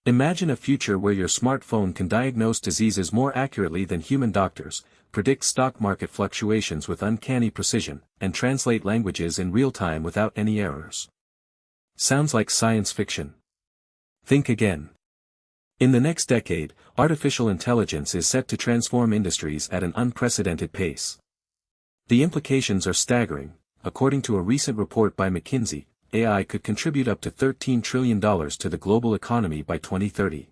Imagine a future where your smartphone can diagnose diseases more accurately than human doctors, predict stock market fluctuations with uncanny precision, and translate languages in real time without any errors. Sounds like science fiction. Think again. In the next decade, artificial intelligence is set to transform industries at an unprecedented pace. The implications are staggering. According to a recent report by McKinsey, AI could contribute up to $13 trillion to the global economy by 2030.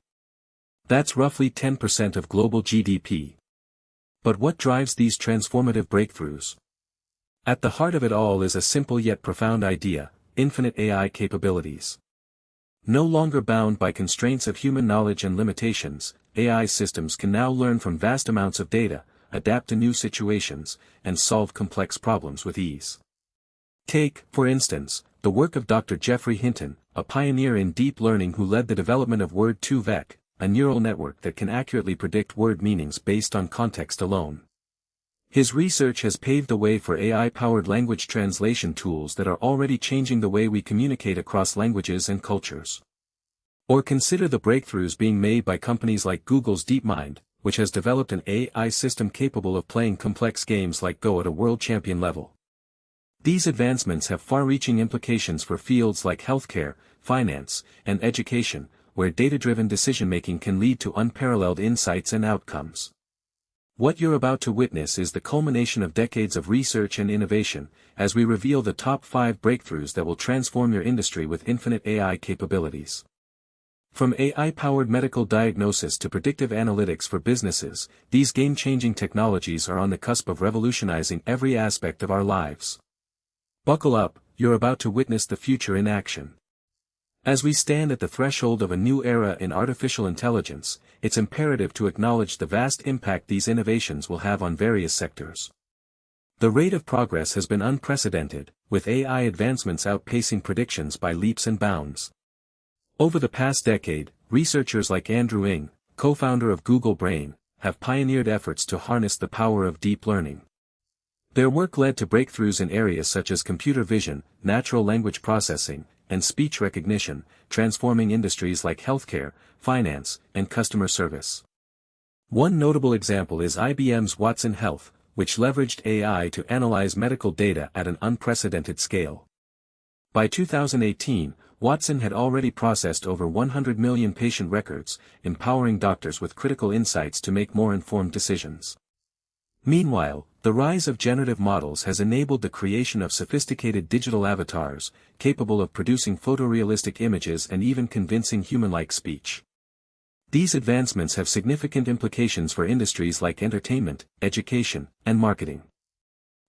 That's roughly 10% of global GDP. But what drives these transformative breakthroughs? At the heart of it all is a simple yet profound idea: infinite AI capabilities. No longer bound by constraints of human knowledge and limitations, AI systems can now learn from vast amounts of data, adapt to new situations, and solve complex problems with ease. Take, for instance, the work of Dr. Geoffrey Hinton, a pioneer in deep learning who led the development of Word2Vec, a neural network that can accurately predict word meanings based on context alone. His research has paved the way for AI-powered language translation tools that are already changing the way we communicate across languages and cultures. Or consider the breakthroughs being made by companies like Google's DeepMind, which has developed an AI system capable of playing complex games like Go at a world champion level. These advancements have far-reaching implications for fields like healthcare, finance, and education, where data-driven decision-making can lead to unparalleled insights and outcomes. What you're about to witness is the culmination of decades of research and innovation, as we reveal the top 5 breakthroughs that will transform your industry with infinite AI capabilities. From AI-powered medical diagnosis to predictive analytics for businesses, these game-changing technologies are on the cusp of revolutionizing every aspect of our lives. Buckle up, you're about to witness the future in action. As we stand at the threshold of a new era in artificial intelligence, it's imperative to acknowledge the vast impact these innovations will have on various sectors. The rate of progress has been unprecedented, with AI advancements outpacing predictions by leaps and bounds. Over the past decade, researchers like Andrew Ng, co-founder of Google Brain, have pioneered efforts to harness the power of deep learning. Their work led to breakthroughs in areas such as computer vision, natural language processing, and speech recognition, transforming industries like healthcare, finance, and customer service. One notable example is IBM's Watson Health, which leveraged AI to analyze medical data at an unprecedented scale. By 2018, Watson had already processed over 100 million patient records, empowering doctors with critical insights to make more informed decisions. Meanwhile, the rise of generative models has enabled the creation of sophisticated digital avatars, capable of producing photorealistic images and even convincing human-like speech. These advancements have significant implications for industries like entertainment, education, and marketing.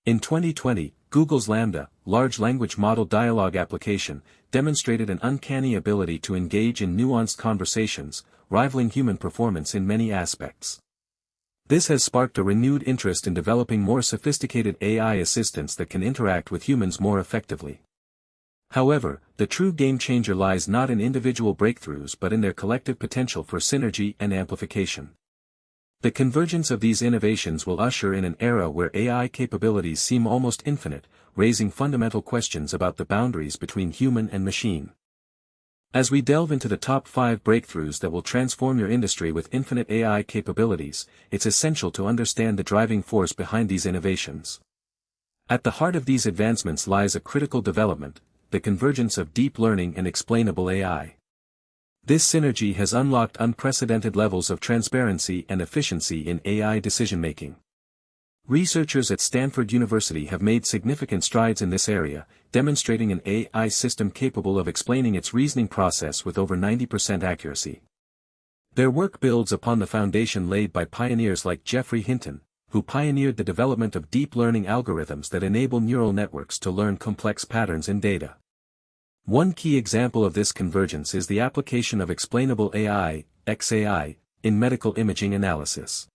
In 2020, Google's Lambda, large language model dialogue application, demonstrated an uncanny ability to engage in nuanced conversations, rivaling human performance in many aspects. This has sparked a renewed interest in developing more sophisticated AI assistants that can interact with humans more effectively. However, the true game-changer lies not in individual breakthroughs but in their collective potential for synergy and amplification. The convergence of these innovations will usher in an era where AI capabilities seem almost infinite, raising fundamental questions about the boundaries between human and machine. As we delve into the top 5 breakthroughs that will transform your industry with infinite AI capabilities, it's essential to understand the driving force behind these innovations. At the heart of these advancements lies a critical development: the convergence of deep learning and explainable AI. This synergy has unlocked unprecedented levels of transparency and efficiency in AI decision-making. Researchers at Stanford University have made significant strides in this area, demonstrating an AI system capable of explaining its reasoning process with over 90% accuracy. Their work builds upon the foundation laid by pioneers like Geoffrey Hinton, who pioneered the development of deep learning algorithms that enable neural networks to learn complex patterns in data. One key example of this convergence is the application of explainable AI, XAI, in medical imaging analysis.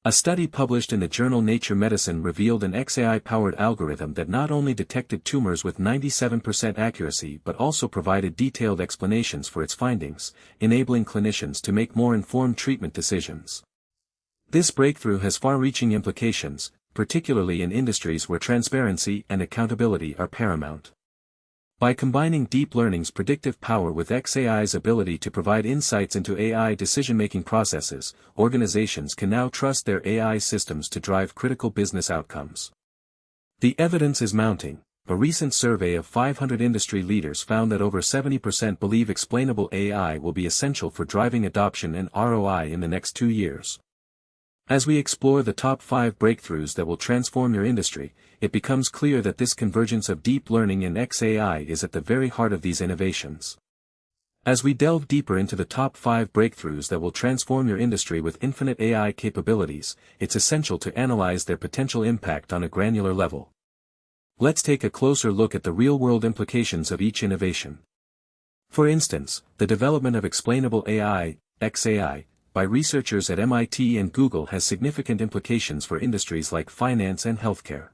A study published in the journal Nature Medicine revealed an XAI-powered algorithm that not only detected tumors with 97% accuracy but also provided detailed explanations for its findings, enabling clinicians to make more informed treatment decisions. This breakthrough has far-reaching implications, particularly in industries where transparency and accountability are paramount. By combining deep learning's predictive power with XAI's ability to provide insights into AI decision-making processes, organizations can now trust their AI systems to drive critical business outcomes. The evidence is mounting. A recent survey of 500 industry leaders found that over 70% believe explainable AI will be essential for driving adoption and ROI in the next 2 years. As we explore the top 5 breakthroughs that will transform your industry, it becomes clear that this convergence of deep learning and XAI is at the very heart of these innovations. As we delve deeper into the top 5 breakthroughs that will transform your industry with infinite AI capabilities, it's essential to analyze their potential impact on a granular level. Let's take a closer look at the real-world implications of each innovation. For instance, the development of explainable AI, XAI, by researchers at MIT and Google has significant implications for industries like finance and healthcare.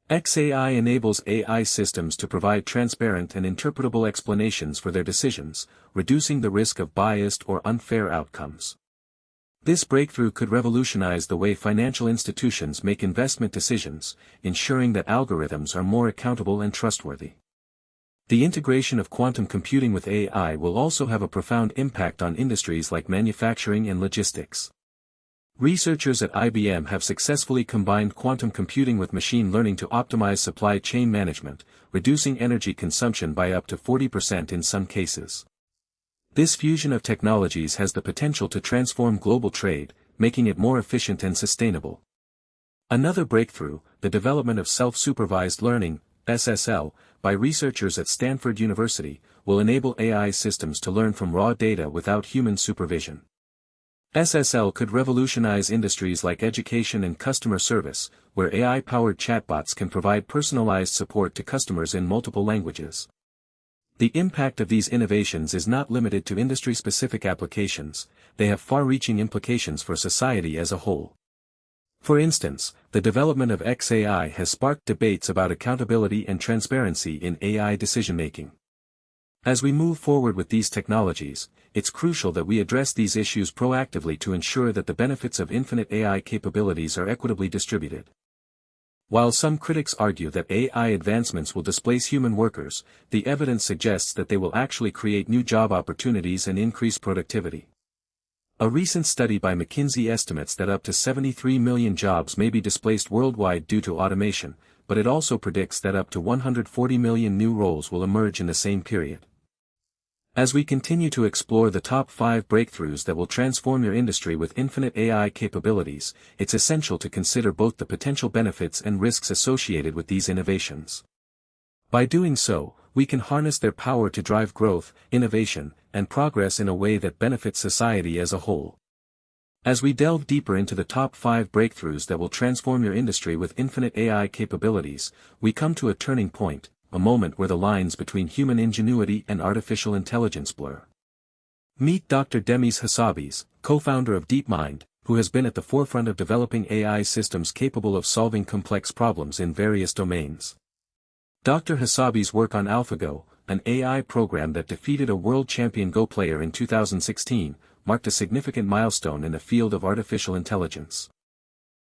XAI enables AI systems to provide transparent and interpretable explanations for their decisions, reducing the risk of biased or unfair outcomes. This breakthrough could revolutionize the way financial institutions make investment decisions, ensuring that algorithms are more accountable and trustworthy. The integration of quantum computing with AI will also have a profound impact on industries like manufacturing and logistics. Researchers at IBM have successfully combined quantum computing with machine learning to optimize supply chain management, reducing energy consumption by up to 40% in some cases. This fusion of technologies has the potential to transform global trade, making it more efficient and sustainable. Another breakthrough, the development of self-supervised learning, SSL, by researchers at Stanford University, will enable AI systems to learn from raw data without human supervision. SSL could revolutionize industries like education and customer service, where AI-powered chatbots can provide personalized support to customers in multiple languages. The impact of these innovations is not limited to industry-specific applications, they have far-reaching implications for society as a whole. For instance, the development of XAI has sparked debates about accountability and transparency in AI decision-making. As we move forward with these technologies, it's crucial that we address these issues proactively to ensure that the benefits of infinite AI capabilities are equitably distributed. While some critics argue that AI advancements will displace human workers, the evidence suggests that they will actually create new job opportunities and increase productivity. A recent study by McKinsey estimates that up to 73 million jobs may be displaced worldwide due to automation, but it also predicts that up to 140 million new roles will emerge in the same period. As we continue to explore the top 5 breakthroughs that will transform your industry with infinite AI capabilities, it's essential to consider both the potential benefits and risks associated with these innovations. By doing so, we can harness their power to drive growth, innovation, and progress in a way that benefits society as a whole. As we delve deeper into the top 5 breakthroughs that will transform your industry with infinite AI capabilities, we come to a turning point, a moment where the lines between human ingenuity and artificial intelligence blur. Meet Dr. Demis Hassabis, co-founder of DeepMind, who has been at the forefront of developing AI systems capable of solving complex problems in various domains. Dr. Hassabis' work on AlphaGo, an AI program that defeated a world champion Go player in 2016, marked a significant milestone in the field of artificial intelligence.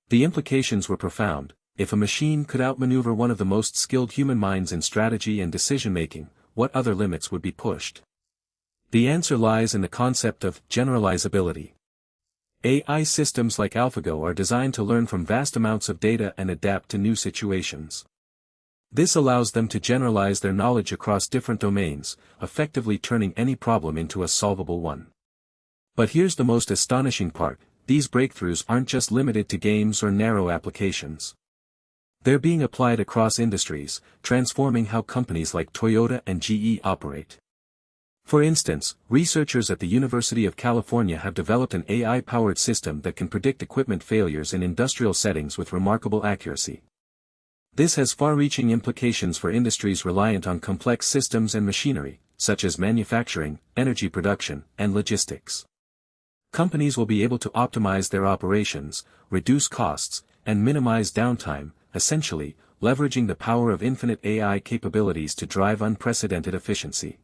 The implications were profound. If a machine could outmaneuver one of the most skilled human minds in strategy and decision-making, what other limits would be pushed? The answer lies in the concept of generalizability. AI systems like AlphaGo are designed to learn from vast amounts of data and adapt to new situations. This allows them to generalize their knowledge across different domains, effectively turning any problem into a solvable one. But here's the most astonishing part, these breakthroughs aren't just limited to games or narrow applications. They're being applied across industries, transforming how companies like Toyota and GE operate. For instance, researchers at the University of California have developed an AI-powered system that can predict equipment failures in industrial settings with remarkable accuracy. This has far-reaching implications for industries reliant on complex systems and machinery, such as manufacturing, energy production, and logistics. Companies will be able to optimize their operations, reduce costs, and minimize downtime, essentially, leveraging the power of infinite AI capabilities to drive unprecedented efficiency.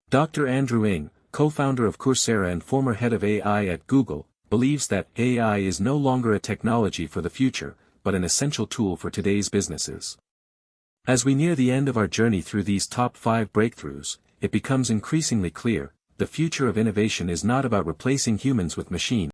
Dr. Andrew Ng, co-founder of Coursera and former head of AI at Google, believes that AI is no longer a technology for the future, but an essential tool for today's businesses. As we near the end of our journey through these top 5 breakthroughs, it becomes increasingly clear, the future of innovation is not about replacing humans with machines.